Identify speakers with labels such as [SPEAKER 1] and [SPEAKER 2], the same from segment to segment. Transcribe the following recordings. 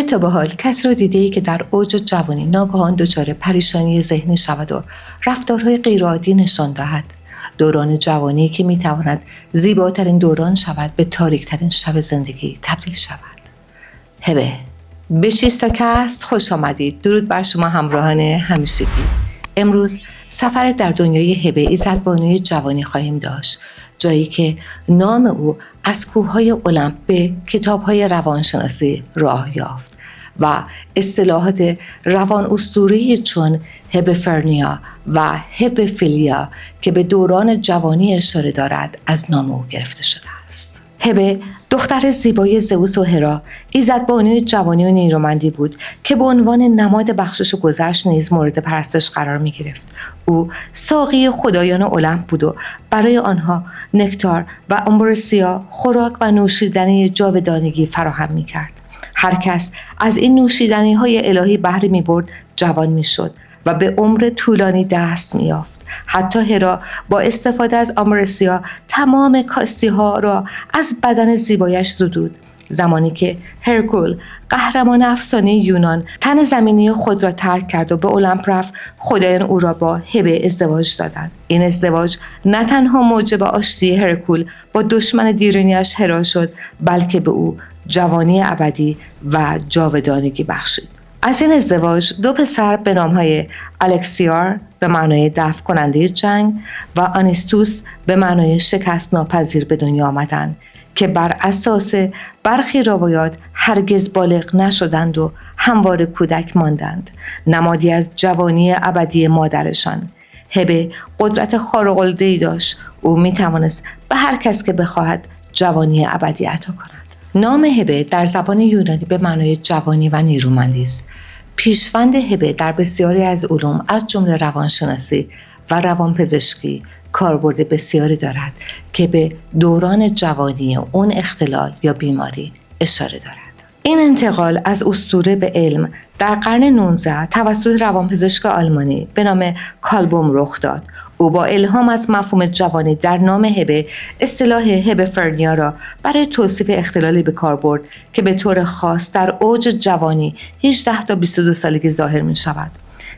[SPEAKER 1] تا به حال کسی را دیده‌ای که در اوج جوانی ناگهان دچار پریشانی ذهنی شود و رفتارهای غیرعادی نشان دهد؟ دوران جوانی که میتواند زیباترین دوران شود به تاریکترین شب زندگی تبدیل شود. هبه، به چیستاکست خوش آمدید. درود بر شما همراهان همیشگی. امروز سفر در دنیای هبه ایزدبانوی جوانی خواهیم داشت، جایی که نام او از کوههای المپ به کتابهای روانشناسی راه یافت و اصطلاحات روان اسطوره‌ای چون هبفرنیا و هبفیلیا که به دوران جوانی اشاره دارد از نام او گرفته شده است. هبه دختر زیبای زئوس و هرا، ایزدبانوی جوانی و نیرومندی بود که به عنوان نماد بخشش و گذشت نیز مورد پرستش قرار می گرفت. او ساقی خدایان المپ بود و برای آنها نکتار و امبروسیا خوراک و نوشیدنی جاودانگی فراهم می کرد. هر کس از این نوشیدنی های الهی بهره می برد جوان می شد و به عمر طولانی دست می یافت. حتی هرا با استفاده از امبروسیا تمام کاستی ها را از بدن زیبایش زدود. زمانی که هرکول قهرمان افسانه یونان تن زمینی خود را ترک کرد و به المپ رفت، خدایان او را با هبه ازدواج دادند. این ازدواج نه تنها موجب آشتی هرکول با دشمن دیرینیش هرا شد، بلکه به او جوانی ابدی و جاودانگی بخشید. از این ازدواج دو پسر به نامهای الکسیار به معنای دفع کننده جنگ و آنیستوس به معنای شکست ناپذیر به دنیا آمدند که بر اساس برخی روایات هرگز بالغ نشدند و همواره کودک ماندند، نمادی از جوانی ابدی مادرشان. هبه قدرت خارق‌العاده‌ای داشت. او می توانست به هر کس که بخواهد جوانی ابدی عطا کند. نام هبه در زبان یونانی به معنای جوانی و نیرومندی است. پیشوند هبه در بسیاری از علوم از جمله روانشناسی و روانپزشکی کاربرد بسیاری دارد که به دوران جوانی اون اختلال یا بیماری اشاره دارد. این انتقال از اسطوره به علم در قرن 19 توسط روانپزشک آلمانی به نام کارل بوم رخ داد. او با الهام از مفهوم جوانی در نام هبه اصطلاح هبفرنیا را برای توصیف اختلالی به کار برد که به طور خاص در اوج جوانی 18 تا 22 سالگی ظاهر می شود.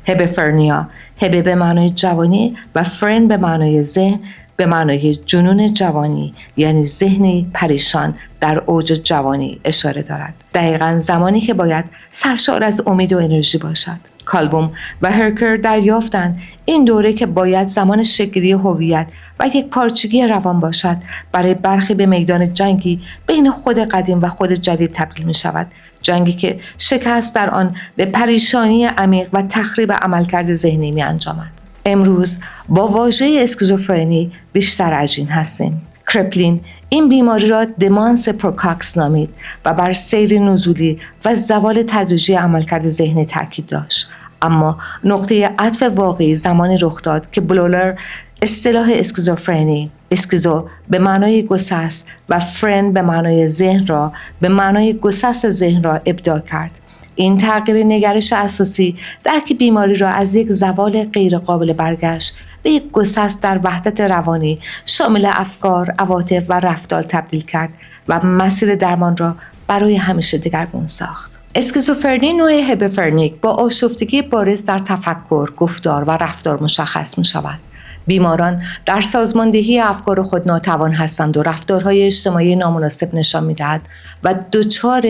[SPEAKER 1] هبفرنیا، هبه به معنای جوانی و فرن به معنای ذهن، به معنای جنون جوانی، یعنی ذهنی پریشان در اوج جوانی اشاره دارد. دقیقاً زمانی که باید سرشار از امید و انرژی باشد. کارل بوم و هرکر دریافتند این دوره که باید زمان شکلی هویت و یک پارچگی روان باشد، برای برخی به میدان جنگی بین خود قدیم و خود جدید تبدیل می شود. جنگی که شکست در آن به پریشانی عمیق و تخریب عملکرد ذهنی می انجامد. امروز با واژه اسکیزوفرنی بیشتر عجین هستیم. کرپلین این بیماری را دمانس پروکاکس نامید و بر سیر نزولی و زوال تدریجی عملکرد ذهنی تاکید داشت. اما نقطه عطف واقعی زمانی رخ داد که بلولر اصطلاح اسکیزوفرنی، اسکیزو به معنای گسست و فرن به معنای ذهن را به معنای گسست ذهن را ابداع کرد. این تغییر نگرش اساسی درک بیماری را از یک زوال غیر قابل برگشت به یک گسست در وحدت روانی شامل افکار، عواطف و رفتار تبدیل کرد و مسیر درمان را برای همیشه دگرگون ساخت. اسکیزوفرنی نوع هبفرنیک با آشفتگی بارز در تفکر، گفتار و رفتار مشخص می شود. بیماران در سازماندهی افکار خود ناتوان هستند و رفتارهای اجتماعی نامناسب نشان می‌دهند و دچار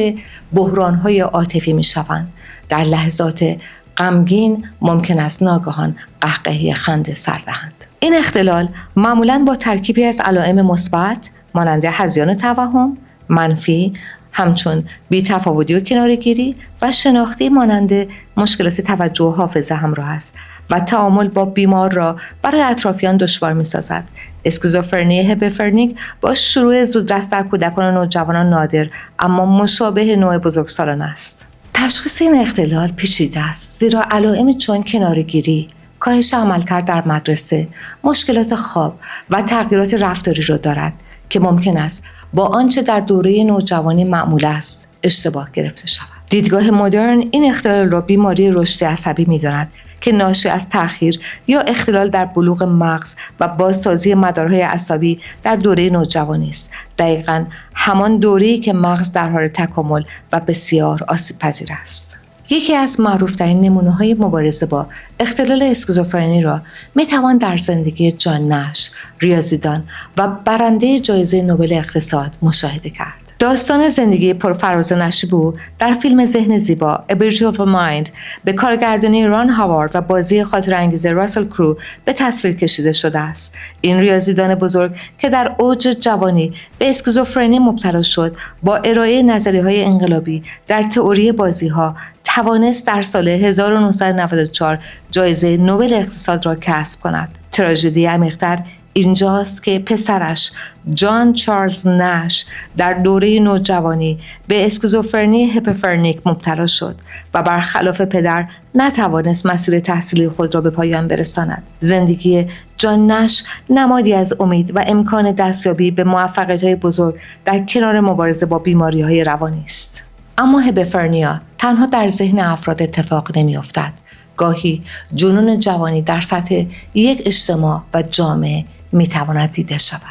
[SPEAKER 1] بحران‌های عاطفی می‌شوند. در لحظات غمگین ممکن است ناگهان قهقهی خنده سر دهند. این اختلال معمولاً با ترکیبی از علائم مثبت مانند هذیان توهم، منفی همچون بی‌تفاوتی و کناره‌گیری و شناختی مانند مشکلات توجه و حافظه همراه است و تعامل با بیمار را برای اطرافیان دشوار می‌سازد. اسکیزوفرنی هبفرنیک با شروع زودرس در کودکان و نوجوانان نادر اما مشابه نوع بزرگسالان است. تشخیص این اختلال پیچیده است، زیرا علائمی چون کناره‌گیری، کاهش عملکرد در مدرسه، مشکلات خواب و تغییرات رفتاری را دارد که ممکن است با آنچه در دوره نوجوانی معمول است اشتباه گرفته شود. دیدگاه مدرن این اختلال را بیماری رشد عصبی می‌داند که ناشی از تأخیر یا اختلال در بلوغ مغز و بازسازی مدارهای عصبی در دوره نوجوانی است. دقیقاً همان دوره‌ای که مغز در حال تکامل و بسیار آسیب‌پذیر است. یکی از معروف‌ترین نمونه‌های مبارزه با اختلال اسکیزوفرنی را می‌توان در زندگی جان نش، ریاضیدان و برنده جایزه نوبل اقتصاد مشاهده کرد. داستان زندگی پرفراز و نشیب او در فیلم ذهن زیبا A Beautiful Mind به کارگردانی ران هاوارد و بازی خاطرانگیز راسل کرو به تصویر کشیده شده است. این ریاضیدان بزرگ که در اوج جوانی به اسکیزوفرنی مبتلا شد، با ارائه نظریه‌های انقلابی در تئوری بازی‌ها توانست در سال 1994 جایزه نوبل اقتصاد را کسب کند. تراژدی عمیق‌تر اینجاست که پسرش جان چارلز نش در دوره نوجوانی به اسکیزوفرنی هپفرنیک مبتلا شد و برخلاف پدر نتوانست مسیر تحصیلی خود را به پایان برساند. زندگی جان نش نمادی از امید و امکان دستیابی به موفقیت‌های بزرگ در کنار مبارزه با بیماری‌های روانی است. اما هپفرنیا تنها در ذهن افراد اتفاق نمی‌افتد. گاهی جنون جوانی در سطح یک اجتماع و جامعه میتواند دیده شود.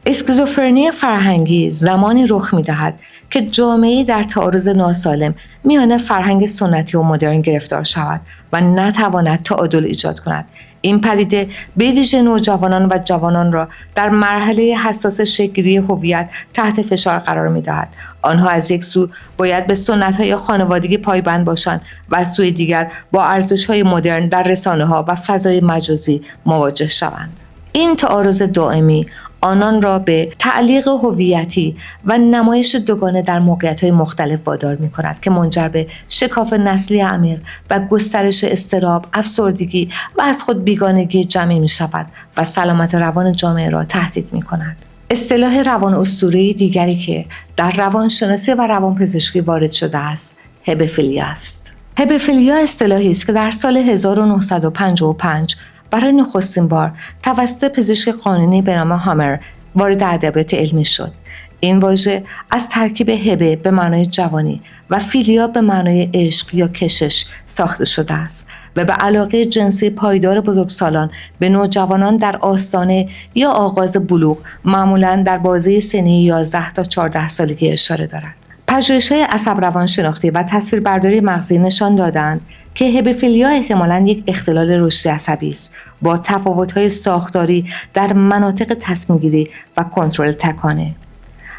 [SPEAKER 1] اسکیزوفرنی فرهنگی زمانی رخ میدهد که جامعه در تعارض ناسالم میان فرهنگ سنتی و مدرن گرفتار شود و نتواند تعادل ایجاد کند. این پدیده به ویژه نوجوانان و جوانان را در مرحله حساس شکل‌گیری هویت تحت فشار قرار می‌دهد. آنها از یک سو باید به سنت‌های خانوادگی پایبند باشند و از سوی دیگر با ارزش‌های مدرن در رسانه‌ها و فضای مجازی مواجه شوند. این تعارض دائمی آنان را به تعلیق هویتی و نمایش دوگانه در موقعیت‌های مختلف وادار می‌کند که منجر به شکاف نسلی عمیق و گسترش اضطراب، افسردگی و از خود بیگانگی جمعی می‌شود و سلامت روان جامعه را تهدید می‌کند. اصطلاح روان اسطوره‌ای دیگری که در روانشناسی و روانپزشکی وارد شده است، هبفیلیا است. هبفیلیا اصطلاحی است که در سال 1955 برای نخستین بار توسط پزشک قانونی به نام هامر وارد ادبیات علمی شد. این واژه از ترکیب هبه به معنای جوانی و فیلیا به معنای عشق یا کشش ساخته شده است و به علاقه جنسی پایدار بزرگسالان به نوجوانان در آستانه یا آغاز بلوغ، معمولاً در بازه سنی 11 تا 14 سالگی اشاره دارد. پژوهش‌های عصب روانشناختی و تصویربرداری مغزی نشان دادند که هبفیلیا احتمالاً یک اختلال رشدی عصبی است با تفاوت‌های ساختاری در مناطق تصمیم‌گیری و کنترل تکانه.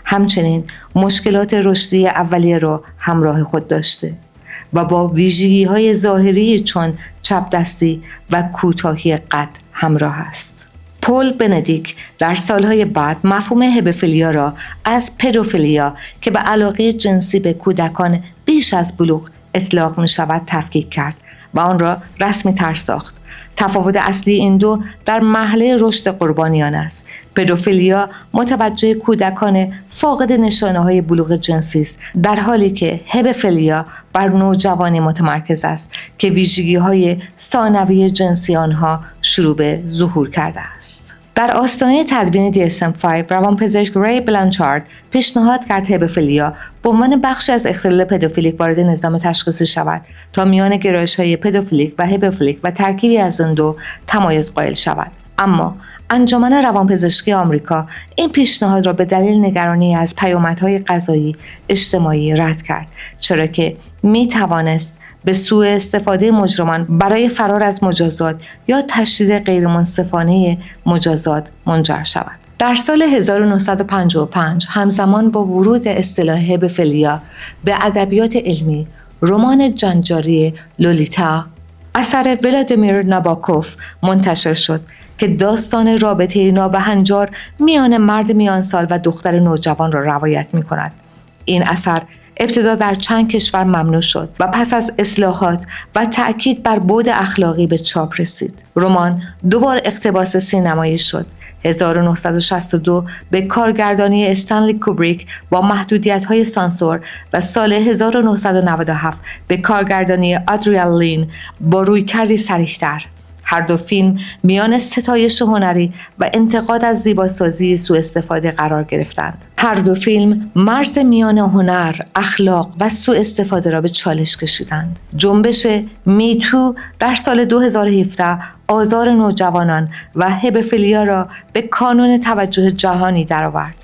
[SPEAKER 1] همچنین مشکلات رشدی اولیه را همراه خود داشته و با ویژگی‌های ظاهری چون چپ‌دستی و کوتاهی قد همراه است. پول بندیک در سالهای بعد مفهوم هبفیلیا را از پدوفیلیا که به علاقه جنسی به کودکان بیش از بلوغ اطلاق می شود تفکیک کرد و آن را رسمی تر ساخت. تفاوت اصلی این دو در مرحله رشد قربانیان است. پدوفیلیا متوجه کودکان فاقد نشانه‌های بلوغ جنسی است، در حالی که هبفیلیا بر نوجوانی متمرکز است که ویژگی‌های ثانوی جنسی آنها شروع به ظهور کرده است. در آستانه تدوین DSM-5 روانپزشک ری بلانچارد پیشنهاد کرد هبفیلیا به عنوان بخشی از اختلال پدوفیلیک وارد نظام تشخیصی شود تا میان گرایش‌های پدوفیلیک و هبفیلیک و ترکیبی از آن دو تمایز قائل شود. اما انجمن روانپزشکی آمریکا این پیشنهاد را به دلیل نگرانی از پیامدهای قضایی اجتماعی رد کرد، چرا که می‌توانست به سوء استفاده مجرمان برای فرار از مجازات یا تشدید غیرمنصفانه مجازات منجر شود. در سال 1955 همزمان با ورود اصطلاح هبفیلیا به ادبیات علمی، رمان جنجاری لولیتا اثر ولادیمیر ناباکوف منتشر شد که داستان رابطه نابهنجار میان مرد میانسال و دختر نوجوان را روایت می‌کند. این اثر ابتدا در چند کشور ممنوع شد و پس از اصلاحات و تأکید بر بعد اخلاقی به چاپ رسید. رمان دوبار اقتباس سینمایی شد. 1962 به کارگردانی استنلی کوبریک با محدودیت‌های سانسور و سال 1997 به کارگردانی آدریان لین با رویکردی صریح‌تر. هر دو فیلم میان ستایش هنری و انتقاد از زیباسازی سوء استفاده قرار گرفتند. هر دو فیلم مرز میان هنر، اخلاق و سوء استفاده را به چالش کشیدند. جنبش میتو در سال 2017 آزار نوجوانان و هبه‌فیلیا را به کانون توجه جهانی درآورد.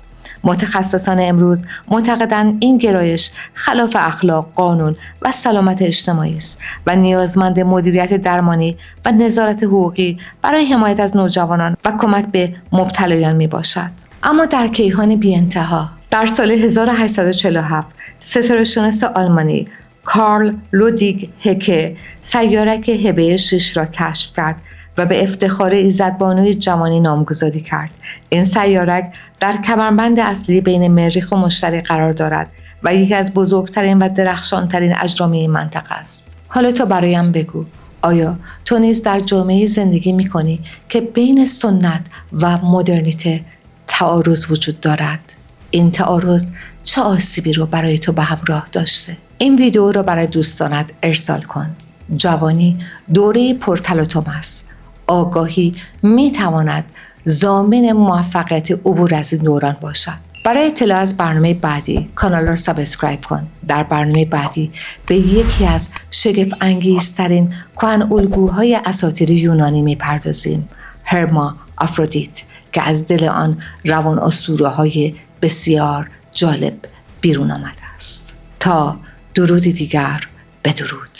[SPEAKER 1] متخصصان امروز معتقدند این گرایش خلاف اخلاق، قانون و سلامت اجتماعی است و نیازمند مدیریت درمانی و نظارت حقوقی برای حمایت از نوجوانان و کمک به مبتلایان می باشد. اما در کیهان بی انتها در سال 1847 ستاره‌شناس آلمانی کارل لودویگ هکه سیارک هبه 6 را کشف کرد و به افتخار ایزدبانوی جوانی نامگذاری کرد. این سیارک در کمربند اصلی بین مریخ و مشتری قرار دارد و یکی از بزرگترین و درخشانترین اجرام این منطقه است. حالا تو برایم بگو، آیا تو نیز در جامعه زندگی می‌کنی که بین سنت و مدرنیته تعارض وجود دارد؟ این تعارض چه آسیبی رو برای تو به همراه داشته؟ این ویدیو رو برای دوستانت ارسال کن. جوانی دوره پرتلاطم است. آگاهی می‌تواند ضامن موفقیت عبور از این دوران باشد. برای اطلاع از برنامه بعدی کانال را سابسکرایب کن. در برنامه بعدی به یکی از شگفت انگیزترین کهن‌الگوهای اساطیر یونانی می‌پردازیم، هرما آفرودیت، که از دل آن روان اسطوره‌های بسیار جالب بیرون آمده است. تا درودی دیگر، بدرود.